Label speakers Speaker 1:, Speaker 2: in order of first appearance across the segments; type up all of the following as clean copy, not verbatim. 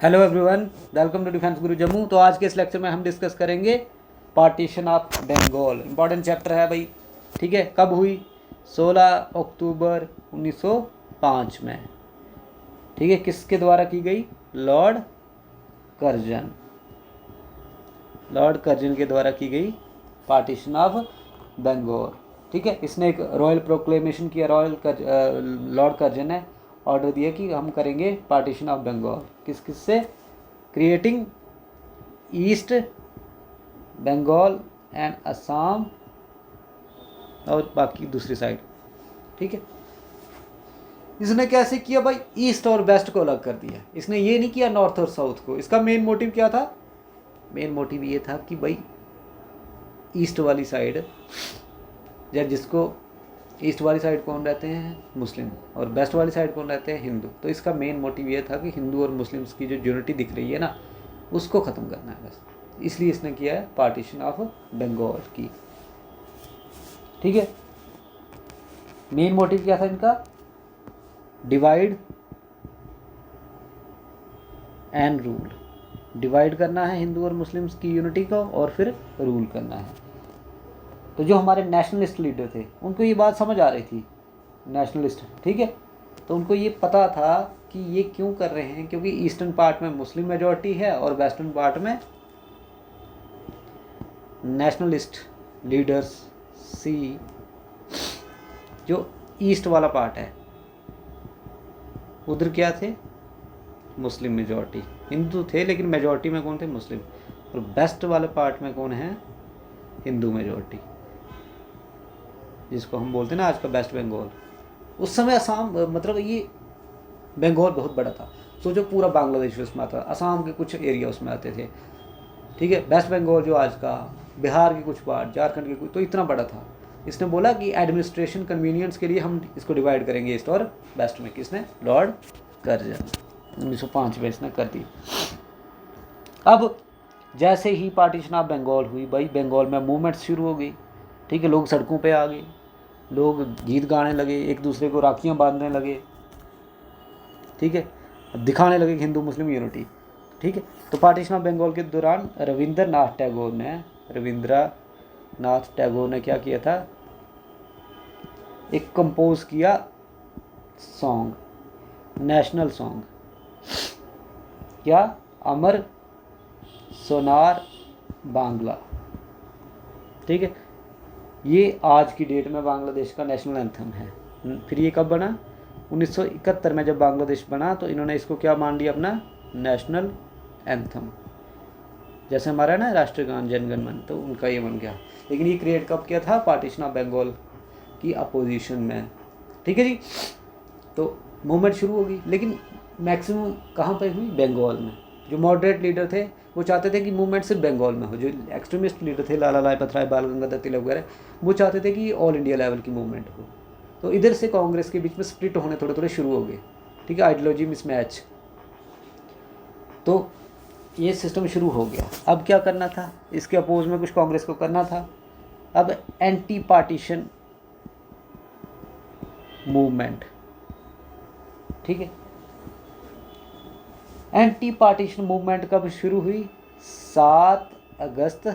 Speaker 1: Hello everyone, welcome to defence Guru Jammu. तो आज के इस लेक्चर में हम डिस्कस करेंगे partition of Bengal. Important chapter है भाई। ठीक है, कब हुई? 16 अक्टूबर 1905 में। ठीक है, किसके द्वारा की गई? Lord Curzon. लॉर्ड कर्जन के द्वारा की गई पार्टीशन ऑफ बंगाल। ठीक है, इसने एक रॉयल प्रोक्लेमेशन किया। लॉर्ड कर्जन ने ऑर्डर दिया कि हम करेंगे पार्टीशन ऑफ बंगाल। किस किस से? Creating east Bengal and Assam और बाकी दूसरी साइड। ठीक है, इसने कैसे किया भाई? ईस्ट और वेस्ट को अलग कर दिया। इसने ये नहीं किया नॉर्थ और साउथ को। इसका मेन मोटिव क्या था? मेन मोटिव ये था कि भाई ईस्ट वाली साइड, या जिसको ईस्ट वाली साइड कौन रहते हैं? मुस्लिम। और वेस्ट वाली साइड कौन रहते हैं? हिंदू। तो इसका मेन मोटिव ये था कि हिंदू और मुस्लिम्स की जो यूनिटी दिख रही है ना, उसको ख़त्म करना है बस। इसलिए इसने किया है पार्टीशन ऑफ बंगाल की। ठीक है, मेन मोटिव क्या था इनका? Divide and rule. डिवाइड करना है हिंदू और मुस्लिम्स की यूनिटी को, और फिर रूल करना है। तो जो हमारे नेशनलिस्ट लीडर थे उनको ये बात समझ आ रही थी, नेशनलिस्ट। ठीक है, तो उनको ये पता था कि ये क्यों कर रहे हैं, क्योंकि ईस्टर्न पार्ट में मुस्लिम मेजॉरिटी है और वेस्टर्न पार्ट में नेशनलिस्ट लीडर्स। सी जो ईस्ट वाला पार्ट है उधर क्या थे? Muslim majority. हिंदू थे लेकिन मेजॉरिटी में कौन थे? मुस्लिम। और वेस्ट वाले पार्ट में कौन है? हिंदू मेजॉरिटी, जिसको हम बोलते हैं ना आज का वेस्ट बंगाल। उस समय असम, मतलब ये बंगाल बहुत बड़ा था। सोचो पूरा बांग्लादेश उसमें आता, असम के कुछ एरिया उसमें आते थे। ठीक है, वेस्ट बंगाल जो आज का, बिहार के कुछ पार्ट, झारखंड के कुछ, तो इतना बड़ा था। इसने बोला कि एडमिनिस्ट्रेशन कन्वीनियंस के लिए हम इसको डिवाइड करेंगे ईस्ट और वेस्ट में। किसने? Lord Curzon. 1905 में इसने कर दी। अब जैसे ही पार्टीशन ऑफ बंगाल हुई भाई, बंगाल में मूवमेंट्स शुरू हो गई। ठीक है, लोग सड़कों पे आ गए, लोग गीत गाने लगे, एक दूसरे को राखियाँ बांधने लगे। ठीक है, दिखाने लगे हिंदू मुस्लिम यूनिटी। ठीक है, तो पार्टीशन ऑफ बंगाल के दौरान रविंद्रनाथ टैगोर ने क्या किया था? एक कंपोज किया सॉन्ग, नेशनल सॉन्ग। क्या? अमर सोनार बांग्ला। ठीक है, ये आज की डेट में बांग्लादेश का नेशनल एंथम है। फिर ये कब बना? 1971 में जब बांग्लादेश बना तो इन्होंने इसको क्या मान लिया? अपना नेशनल एंथम। जैसे हमारा है ना राष्ट्रगान जनगण मन, तो उनका ये बन गया। लेकिन ये क्रिएट कब किया था? पार्टीशन ऑफ बंगाल की अपोजिशन में। ठीक है जी, तो मूवमेंट शुरू हो गई, लेकिन मैक्सिमम कहाँ पर हुई? बंगाल में। जो मॉडरेट लीडर थे वो चाहते थे कि मूवमेंट सिर्फ बंगाल में हो। जो एक्सट्रीमिस्ट लीडर थे, लाला लाजपत राय, बाल गंगाधर तिलक वगैरह, वो चाहते थे कि ऑल इंडिया लेवल की मूवमेंट हो। तो इधर से कांग्रेस के बीच में स्प्लिट होने थोड़े थोड़े शुरू हो गए। ठीक है, आइडियोलॉजी मिसमैच। तो ये सिस्टम शुरू हो गया। अब क्या करना था? इसके अपोज में कुछ कांग्रेस को करना था। अब एंटी पार्टीशन मूवमेंट। ठीक है, एंटी पार्टीशन मूवमेंट कब शुरू हुई? 7 अगस्त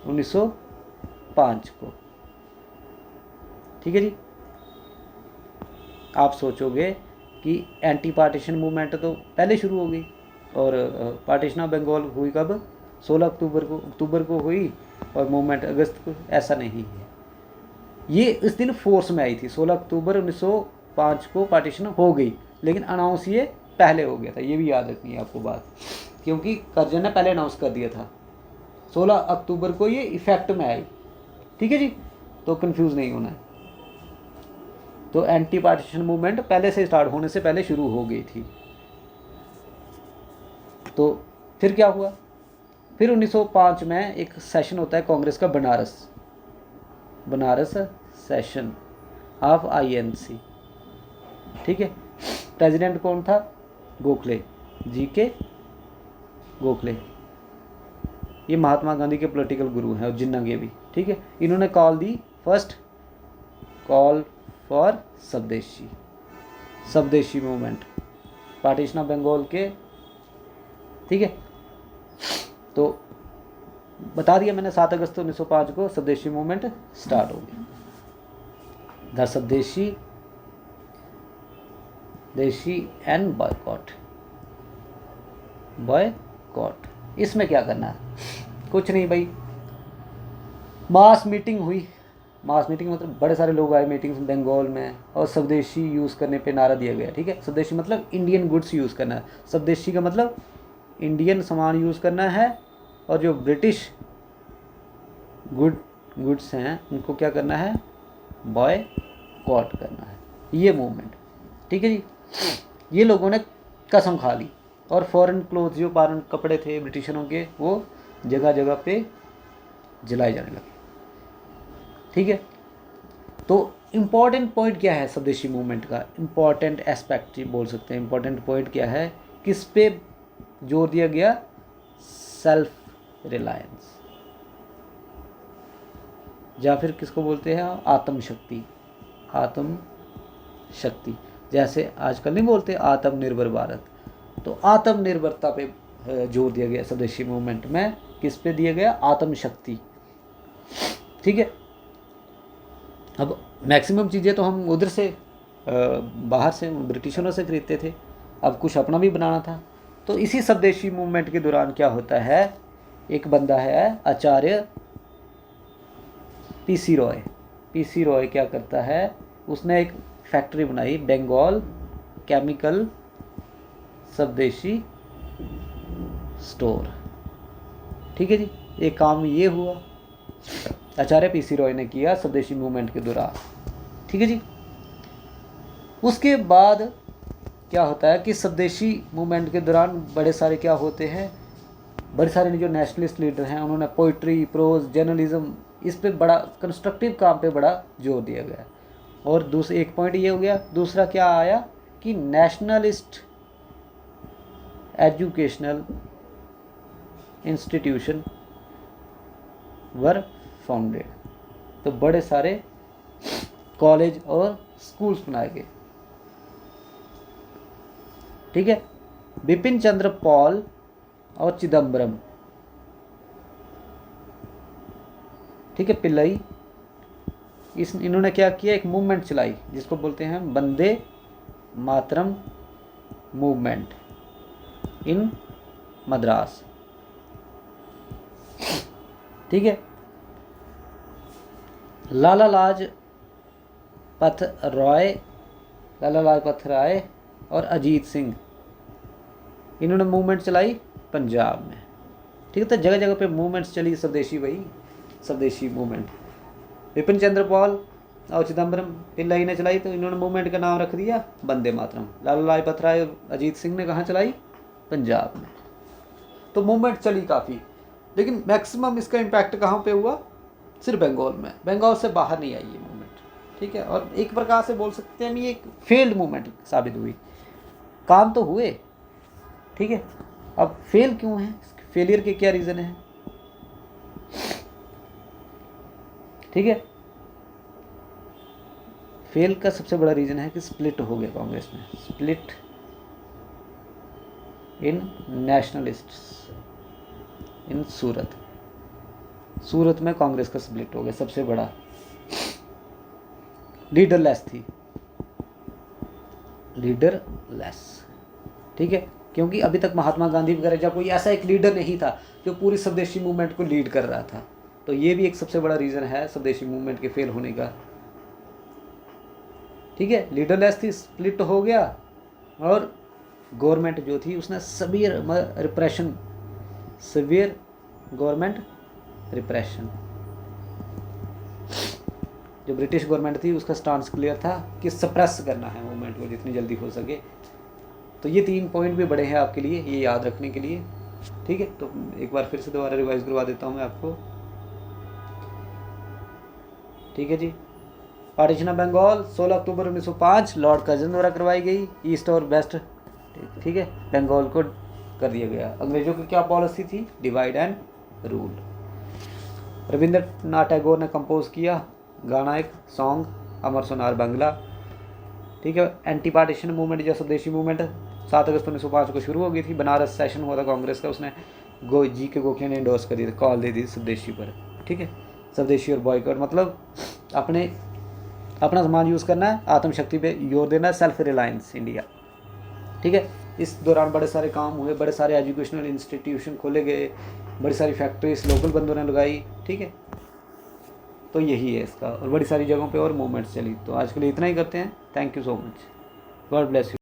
Speaker 1: 1905 को। ठीक है जी, आप सोचोगे कि एंटी पार्टीशन मूवमेंट तो पहले शुरू हो गई, और पार्टीशन ऑफ बंगाल हुई कब? 16 अक्टूबर को हुई, और मूवमेंट अगस्त को। ऐसा नहीं है, ये इस दिन फोर्स में आई थी। 16 अक्टूबर 1905 को पार्टीशन हो गई, लेकिन अनाउंस ये पहले हो गया था। ये भी याद रखनी है आपको बात, क्योंकि कर्जन ने पहले अनाउंस कर दिया था। 16 अक्टूबर को ये इफेक्ट में आई। ठीक है जी, तो कंफ्यूज नहीं होना है। तो एंटी पार्टीशन मूवमेंट पहले से स्टार्ट होने से पहले शुरू हो गई थी। तो फिर क्या हुआ? फिर 1905 में एक सेशन होता है कांग्रेस का, बनारस सेशन ऑफ INC। ठीक है, प्रेसिडेंट कौन था? गोखले, GK गोखले। ये महात्मा गांधी के पॉलिटिकल गुरु हैं, और जिन्ना के भी। ठीक है, इन्होंने call the, first call for स्वदेशी मूवमेंट। पार्टीशन ऑफ बंगाल के, ठीक है। तो बता दिया मैंने 7 अगस्त 1905 को स्वदेशी मूवमेंट स्टार्ट हो गई। द स्वदेशी एंड बॉयकॉट। इसमें क्या करना है, कुछ नहीं भाई, मास मीटिंग हुई। मास मीटिंग मतलब बड़े सारे लोग आए मीटिंग्स बंगाल में, और स्वदेशी यूज़ करने पे नारा दिया गया, ठीक है। स्वदेशी मतलब इंडियन गुड्स यूज़ करना है, स्वदेशी का मतलब इंडियन सामान यूज़ करना है, और जो ब्रिटिश गुड्स हैं उनको क्या करना है, बॉयकॉट करना है, ये मूवमेंट, ठीक है जी। ये लोगों ने कसम खा ली, और फॉरेन क्लोथ जो फॉरेन कपड़े थे ब्रिटिशरों के, वो जगह जगह पे जलाए जाने लगे, ठीक है। तो इम्पॉर्टेंट पॉइंट क्या है स्वदेशी मूवमेंट का, इम्पॉर्टेंट एस्पेक्ट बोल सकते हैं, इम्पॉर्टेंट पॉइंट क्या है, किस पे जोर दिया गया, सेल्फ रिलायंस, या फिर किसको बोलते हैं आत्मशक्ति। आत्मशक्ति, जैसे आजकल नहीं बोलते आत्मनिर्भर भारत, तो आत्मनिर्भरता पे जोर दिया गया स्वदेशी मूवमेंट में। किस पे दिया गया, आत्मशक्ति, ठीक है। अब मैक्सिमम चीज़ें तो हम उधर से बाहर से ब्रिटिशरों से खरीदते थे, अब कुछ अपना भी बनाना था। तो इसी स्वदेशी मूवमेंट के दौरान क्या होता है, एक बंदा है आचार्य पीसी रॉय। पीसी रॉय क्या करता है, उसने एक फैक्ट्री बनाई, बंगाल केमिकल स्वदेशी स्टोर, ठीक है जी। एक काम ये हुआ आचार्य पीसी रॉय ने किया स्वदेशी मूवमेंट के दौरान, ठीक है जी। उसके बाद क्या होता है कि स्वदेशी मूवमेंट के दौरान बड़े सारे क्या होते हैं, बड़े सारे जो नेशनलिस्ट लीडर हैं उन्होंने पोइट्री, प्रोज, जर्नलिज्म, इस पे बड़ा कंस्ट्रक्टिव काम पे बड़ा जोर दिया गया। और दूसरा एक पॉइंट ये हो गया, दूसरा क्या आया कि नेशनलिस्ट एजुकेशनल इंस्टीट्यूशन वर फाउंडेड, तो बड़े सारे कॉलेज और स्कूल्स बनाए गए, ठीक है। बिपिन चंद्र पॉल और चिदम्बरम, ठीक है, पिल्लई, इन्होंने क्या किया, एक मूवमेंट चलाई जिसको बोलते हैं वंदे मातरम मूवमेंट इन मद्रास, ठीक है। लाला लाजपत राय और अजीत सिंह, इन्होंने मूवमेंट चलाई पंजाब में, ठीक है। तो जगह जगह पे मूवमेंट्स चली स्वदेशी, वही स्वदेशी मूवमेंट। विपिन चंद्र पॉल और चिदम्बरम पिल्लई ने चलाई, तो इन्होंने मूवमेंट का नाम रख दिया वंदे मातरम। लाला लाजपत राय और अजीत सिंह ने कहाँ चलाई, पंजाब में। तो मूवमेंट चली काफ़ी, लेकिन मैक्सिमम इसका इम्पैक्ट कहाँ पे हुआ, सिर्फ बंगाल में, बंगाल से बाहर नहीं आई ये मूवमेंट, ठीक है। और एक प्रकार से बोल सकते हैं हम ये एक फेल्ड मूवमेंट साबित हुई, काम तो हुए, ठीक है। अब फेल क्यों है, फेलियर के क्या रीज़न है, ठीक है। फेल का सबसे बड़ा रीज़न है कि स्प्लिट हो गया कांग्रेस में, स्प्लिट इन नेशनलिस्ट्स इन सूरत में कांग्रेस का स्प्लिट हो गया, सबसे बड़ा। लीडरलेस थी, लीडरलेस, ठीक है, क्योंकि अभी तक महात्मा गांधी वगैरह जब कोई ऐसा एक लीडर नहीं था जो पूरी स्वदेशी मूवमेंट को लीड कर रहा था। तो ये भी एक सबसे बड़ा रीज़न है स्वदेशी मूवमेंट के फेल होने का, ठीक है। लीडरलेस थी, स्प्लिट हो गया, और गवर्नमेंट जो थी उसने सीवियर गवर्नमेंट रिप्रेशन, जो ब्रिटिश गवर्नमेंट थी उसका स्टांस क्लियर था कि सप्रेस करना है मूवमेंट को जितनी जल्दी हो सके। तो ये 3 पॉइंट भी बड़े हैं आपके लिए, ये याद रखने के लिए, ठीक है। तो एक बार फिर से दोबारा रिवाइज करवा देता हूँ मैं आपको, ठीक है जी। Partition of Bengal 16 October 1905 Lord Curzon द्वारा करवाई गई, ईस्ट और वेस्ट, ठीक है, बंगाल को कर दिया गया। अंग्रेजों की क्या पॉलिसी थी, divide and rule. Rabindranath Tagore ने कंपोज किया गाना, एक सॉन्ग अमर सोनार बांग्ला, ठीक है। एंटी पार्टीशन मूवमेंट या स्वदेशी मूवमेंट 7 अगस्त 1905 को शुरू हो गई थी। बनारस सेशन हुआ था कांग्रेस का, उसने जी के गोखले ने इंडोर्स करी थी, कॉल दे दी स्वदेशी पर, ठीक है। स्वदेशी और बॉयकॉट मतलब अपना सामान यूज़ करना है, आत्मशक्ति पे जोर देना है, सेल्फ रिलायंस इंडिया, ठीक है। इस दौरान बड़े सारे काम हुए, बड़े सारे एजुकेशनल इंस्टीट्यूशन खोले गए, बड़ी सारी फैक्ट्रीज लोकल बंदों ने लगाई, ठीक है। तो यही है इसका, और बड़ी सारी जगहों पे और मूवमेंट्स चली। तो आज के लिए इतना ही करते हैं। Thank you so much, God bless you.